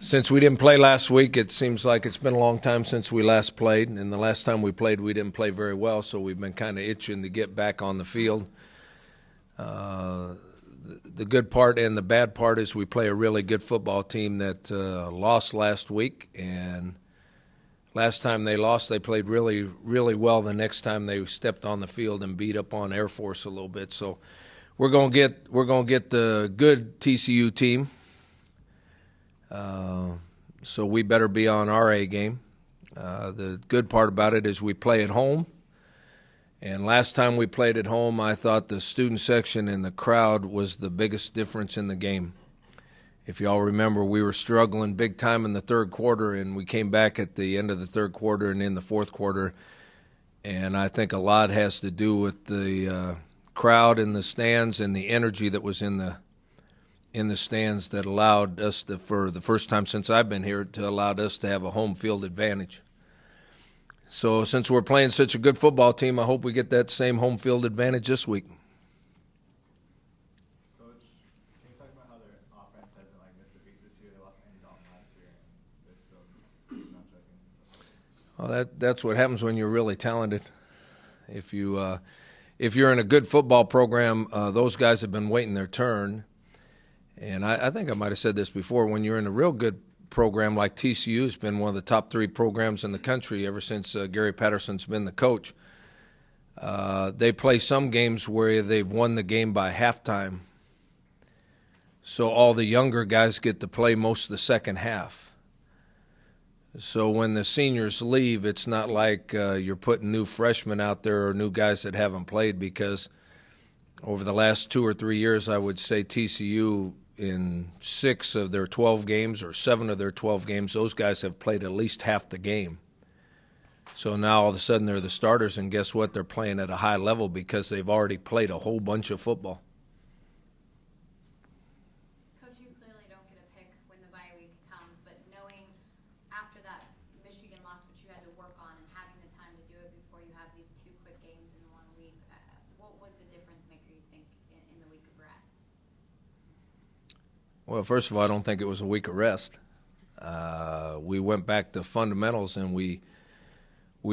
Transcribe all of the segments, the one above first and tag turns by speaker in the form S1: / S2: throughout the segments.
S1: Since we didn't play last week, it seems like it's been a long time since we last played. And the last time we played, we didn't play very well, so we've been kind of itching to get back on the field. The good part and the bad part is we play a really good football team that lost last week. And last time they lost, they played really, really well the next time they stepped on the field and beat up on Air Force a little bit. So we're gonna get the good TCU team. So we better be on our A game. The good part about it is we play at home. And last time we played at home, I thought the student section and the crowd was the biggest difference in the game. If y'all remember, we were struggling big time in the third quarter, and we came back at the end of the third quarter and in the fourth quarter. And I think a lot has to do with the crowd in the stands and the energy that was in the stands that allowed us to, for the first time since I've been here, to allowed us to have a home field advantage. So since we're playing such a good football team, I hope we get that same home field advantage this week.
S2: Coach, can you talk about how their offense hasn't missed a beat this year? They lost Andy Dalton last year, and they're still not checking.
S1: Well, that's what happens when you're really talented. If you're in a good football program, those guys have been waiting their turn. And I think I might have said this before, when you're in a real good program like TCU has been one of the top 3 programs in the country ever since Gary Patterson's been the coach. They play some games where they've won the game by halftime. So all the younger guys get to play most of the second half. So when the seniors leave, it's not like you're putting new freshmen out there or new guys that haven't played, because over the last 2 or 3 years, I would say TCU, in 6 of their 12 games or 7 of their 12 games, those guys have played at least half the game. So now all of a sudden they're the starters, and guess what? They're playing at a high level because they've already played a whole bunch of football.
S3: Coach, you clearly don't get a pick when the bye week comes, but knowing after that Michigan loss, which you had to work on, and having the time to do it before you have these 2 quick games in 1 week, what was the difference maker, you think, in the week of rest?
S1: Well, first of all, I don't think it was a week of rest. We went back to fundamentals, and we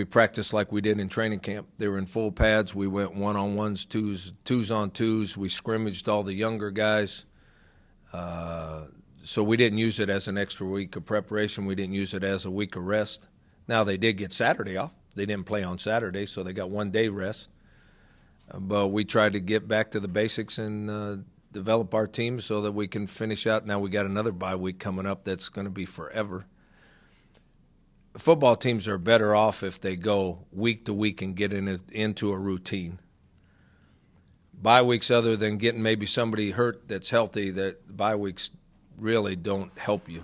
S1: practiced like we did in training camp. They were in full pads. We went one-on-ones, twos on twos. We scrimmaged all the younger guys. So we didn't use it as an extra week of preparation. We didn't use it as a week of rest. Now, they did get Saturday off. They didn't play on Saturday, so they got 1 day rest. But we tried to get back to the basics and develop our team so that we can finish out. Now we got another bye week coming up that's going to be forever. Football teams are better off if they go week to week and get into a routine. Bye weeks, other than getting maybe somebody hurt that's healthy, that bye weeks really don't help you.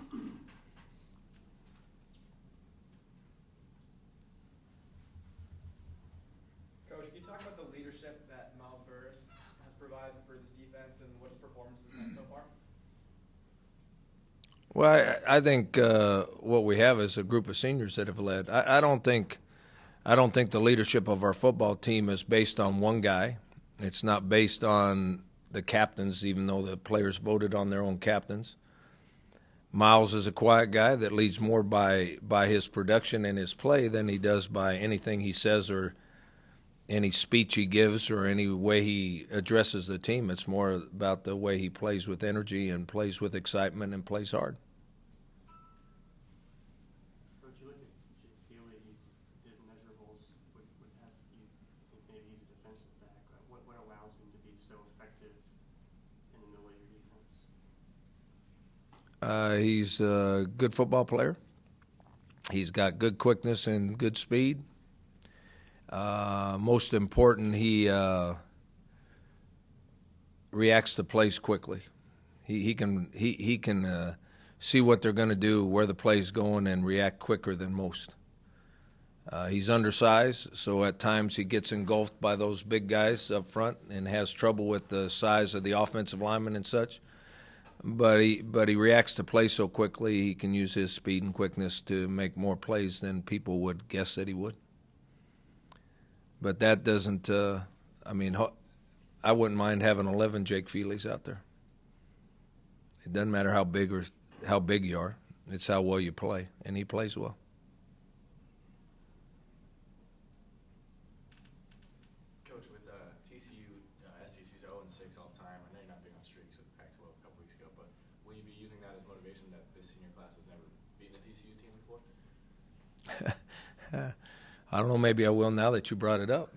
S4: Coach, can you talk about the leadership that Miles Burris has provided for this defense and what his performance has been so far?
S1: Well, I think what we have is a group of seniors that have led. I don't think the leadership of our football team is based on one guy. It's not based on the captains, even though the players voted on their own captains. Miles is a quiet guy that leads more by his production and his play than he does by anything he says or any speech he gives or any way he addresses the team. It's more about the way he plays with energy and plays with excitement and plays hard.
S5: Coach, you look at Keeley, his measurables would have you think maybe he's a defensive back. What allows him to be so effective in the middle of your defense?
S1: He's a good football player. He's got good quickness and good speed. Most important, he reacts to plays quickly. He can see what they're going to do, where the play's going, and react quicker than most. He's undersized, so at times he gets engulfed by those big guys up front and has trouble with the size of the offensive linemen and such. But he reacts to play so quickly, he can use his speed and quickness to make more plays than people would guess that he would. But that doesn't I wouldn't mind having 11 Jake Feelys out there. It doesn't matter how big you are. It's how well you play, and he plays well.
S2: Coach, with TCU, SDSU's 0-6 all time. I know you're not big on streaks with Pac-12 a couple weeks ago, but will you be using that as motivation that this senior class has never beaten a TCU team before?
S1: I don't know. Maybe I will now that you brought it up.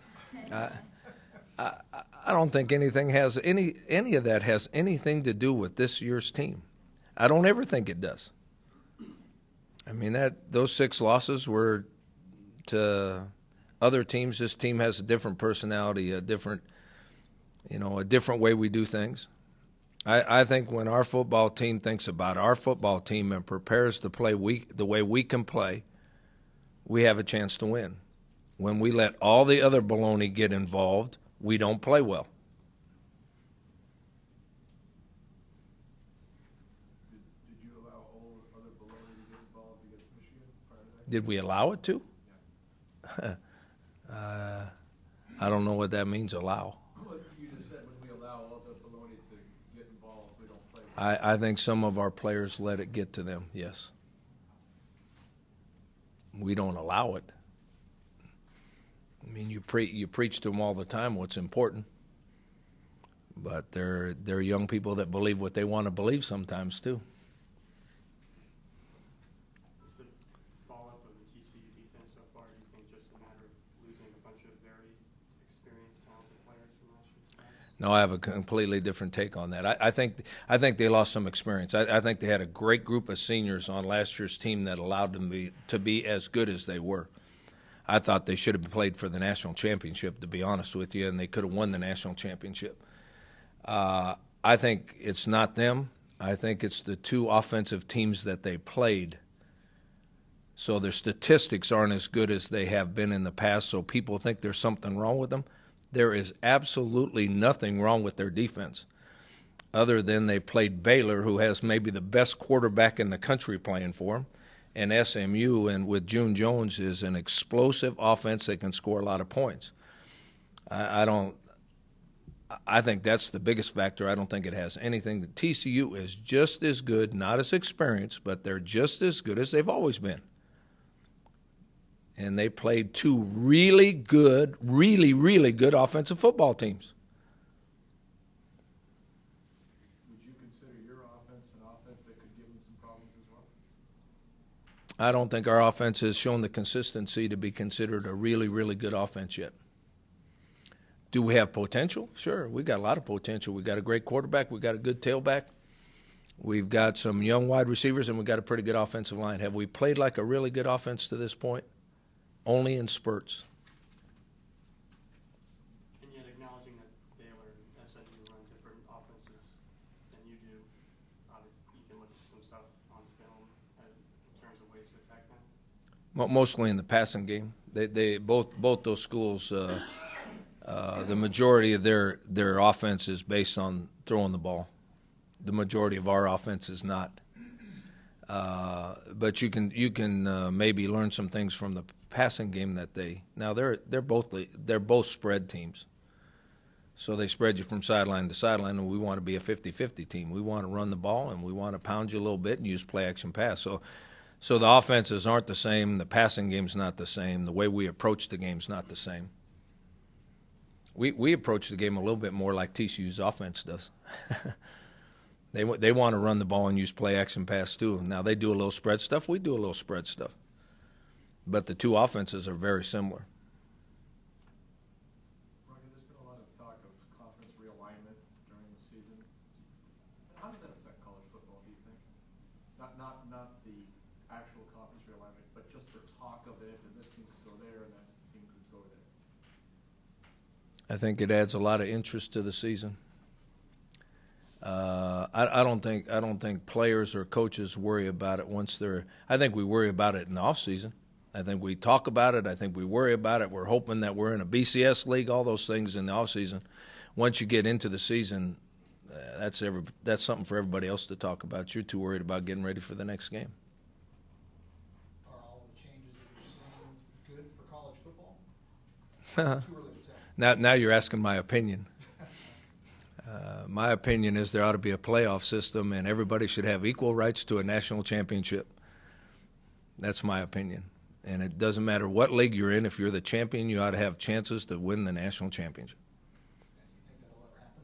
S1: I don't think anything has any of that has anything to do with this year's team. I don't ever think it does. I mean, those 6 losses were to other teams. This team has a different personality, a different way we do things. I think when our football team thinks about our football team and prepares to play the way we can play, we have a chance to win. When we let all the other baloney get involved, we don't play well.
S6: Did you allow all other baloney to get involved against Michigan prior to that?
S1: Did we allow it to?
S6: Yeah.
S1: I don't know what that means, allow.
S6: Well, you just said when we allow all the baloney to get involved, we don't play.
S1: I think some of our players let it get to them, yes. We don't allow it. I mean, you preach to them all the time what's important, but they're young people that believe what they want to believe sometimes too.
S5: Is the fallout of the TCU defense so far, do you think, just a matter of losing a bunch of very experienced, talented players from last year's class?
S1: No, I have a completely different take on that. I think they lost some experience. I think they had a great group of seniors on last year's team that allowed them to be as good as they were. I thought they should have played for the national championship, to be honest with you, and they could have won the national championship. I think it's not them. I think it's the 2 offensive teams that they played. So their statistics aren't as good as they have been in the past, so people think there's something wrong with them. There is absolutely nothing wrong with their defense, other than they played Baylor, who has maybe the best quarterback in the country playing for them, and SMU, and with June Jones, is an explosive offense that can score a lot of points. I think that's the biggest factor. I don't think it has anything. The TCU is just as good, not as experienced, but they're just as good as they've always been. And they played 2 really good, really good offensive football teams.
S6: Would you consider your offense an offense that could give them some problems as well?
S1: I don't think our offense has shown the consistency to be considered a really good offense yet. Do we have potential? Sure, we got a lot of potential. We got a great quarterback. We got a good tailback. We've got some young wide receivers, and we got a pretty good offensive line. Have we played like a really good offense to this point? Only in spurts.
S5: And yet, acknowledging that Baylor and SMU run different offenses than you do, obviously you can look at some stuff on film in terms of ways to attack them.
S1: Mostly in the passing game. They both those schools. The majority of their offense is based on throwing the ball. The majority of our offense is not. But you can maybe learn some things from the passing game that they're both spread teams. So they spread you from sideline to sideline, and we want to be a 50-50 team. We want to run the ball, and we want to pound you a little bit and use play-action pass. So the offenses aren't the same. The passing game's not the same. The way we approach the game's not the same. We approach the game a little bit more like TCU's offense does. They want to run the ball and use play-action pass too. Now, they do a little spread stuff. We do a little spread stuff. But the 2 offenses are very similar.
S6: Roger, there's been a lot of talk of conference realignment during the season. How does that affect college football, do you think? Not the actual conference realignment, but just the talk of it, and this team could go there, and that team could go there.
S1: I think it adds a lot of interest to the season. I don't think players or coaches worry about it once they're. I think we worry about it in the off season. I think we talk about it. I think we worry about it. We're hoping that we're in a BCS league. All those things in the off season. Once you get into the season, that's something for everybody else to talk about. You're too worried about getting ready for the next game.
S7: Are all the changes that you're seeing good for college football? Too early to tell.
S1: Now you're asking my opinion. My opinion is there ought to be a playoff system, and everybody should have equal rights to a national championship. That's my opinion. And it doesn't matter what league you're in. If you're the champion, you ought to have chances to win the national championship.
S7: You think that'll ever happen?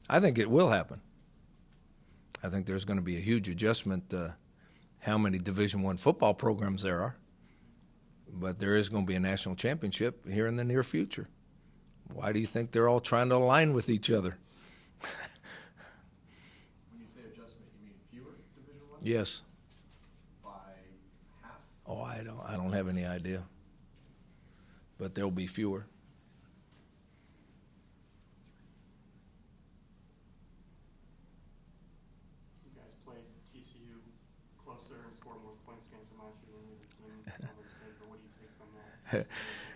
S1: I think it will happen. I think there's going to be a huge adjustment to how many Division I football programs there are. But there is going to be a national championship here in the near future. Why do you think they're all trying to align with each other?
S6: When you say adjustment, you mean fewer Division I?
S1: Yes.
S6: By half?
S1: Oh, I don't have any idea. But there'll be fewer.
S5: You guys played TCU closer and scored more points against them last year than any other team on the state, but what do you take from that?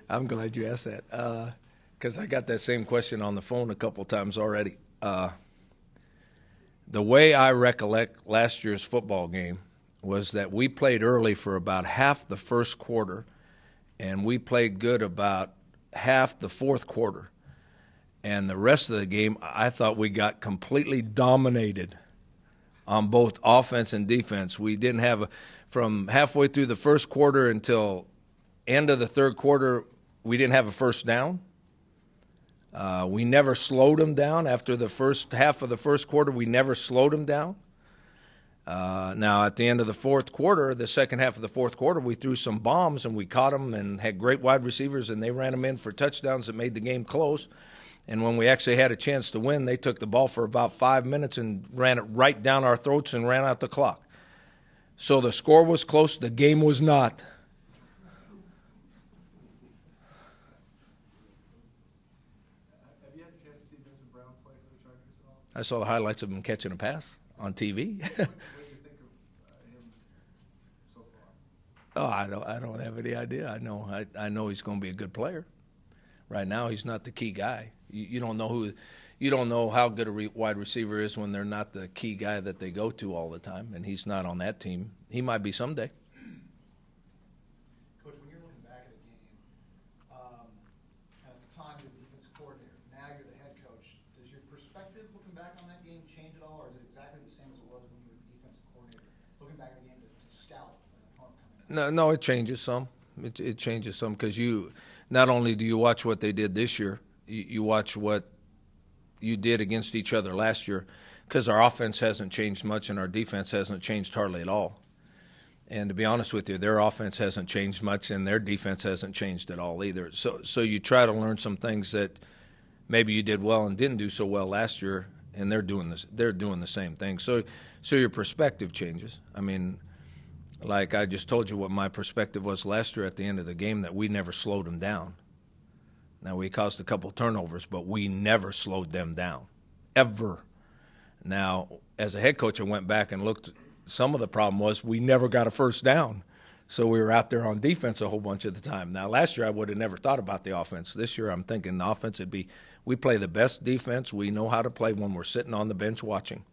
S1: I'm glad you asked that because I got that same question on the phone a couple times already. The way I recollect last year's football game was that we played early for about half the first quarter, and we played good about half the fourth quarter. And the rest of the game, I thought we got completely dominated on both offense and defense. We didn't have from halfway through the first quarter until end of the third quarter, we didn't have a first down. We never slowed them down. After the first half of the first quarter, we never slowed them down. Now, at the end of the fourth quarter, the second half of the fourth quarter, we threw some bombs, and we caught them and had great wide receivers, and they ran them in for touchdowns that made the game close. And when we actually had a chance to win, they took the ball for about 5 minutes and ran it right down our throats and ran out the clock. So the score was close. The game was not.
S6: Have you had a chance to see Vincent Brown play for the Chargers at all?
S1: I saw the highlights of him catching a pass on TV.
S6: What do you think of him so far?
S1: Oh, I don't have any idea. I know he's going to be a good player. Right now, he's not the key guy. You don't know how good a wide receiver is when they're not the key guy that they go to all the time, and he's not on that team. He might be someday.
S7: Coach, when you're looking back at a game, and at the time you're the defensive coordinator, now you're the head coach, does your perspective looking back on that game change at all, or is it exactly the same as it was when you were the defensive coordinator, looking back at a game to scout an opponent coming in?
S1: No, it changes some. It changes some because you not only do you watch what they did this year, you watch what you did against each other last year because our offense hasn't changed much and our defense hasn't changed hardly at all. And to be honest with you, their offense hasn't changed much and their defense hasn't changed at all either. So you try to learn some things that maybe you did well and didn't do so well last year, and they're doing the same thing. So your perspective changes. I mean, like I just told you what my perspective was last year at the end of the game, that we never slowed them down. Now, we caused a couple turnovers, but we never slowed them down, ever. Now, as a head coach, I went back and looked. Some of the problem was we never got a first down, so we were out there on defense a whole bunch of the time. Now, last year I would have never thought about the offense. This year I'm thinking the offense would be we play the best defense we know how to play when we're sitting on the bench watching.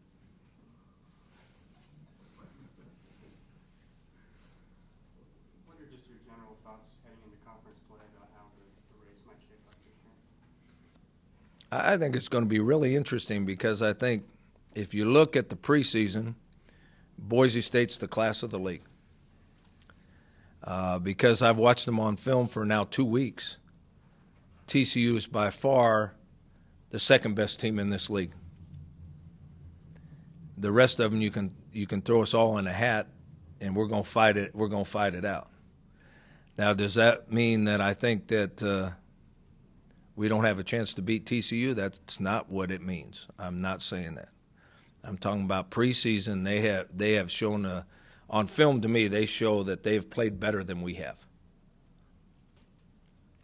S5: What are just your general thoughts heading into conference play about how the race might shape up this year?
S1: I think it's going to be really interesting because I think if you look at the preseason, Boise State's the class of the league. Because I've watched them on film for now 2 weeks, TCU is by far the second best team in this league. The rest of them you can throw us all in a hat, and we're going to fight it. We're going to fight it out. Now, does that mean that I think that we don't have a chance to beat TCU? That's not what it means. I'm not saying that. I'm talking about preseason. They have shown on film to me. They show that they've played better than we have.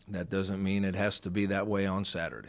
S1: That doesn't mean it has to be that way on Saturday.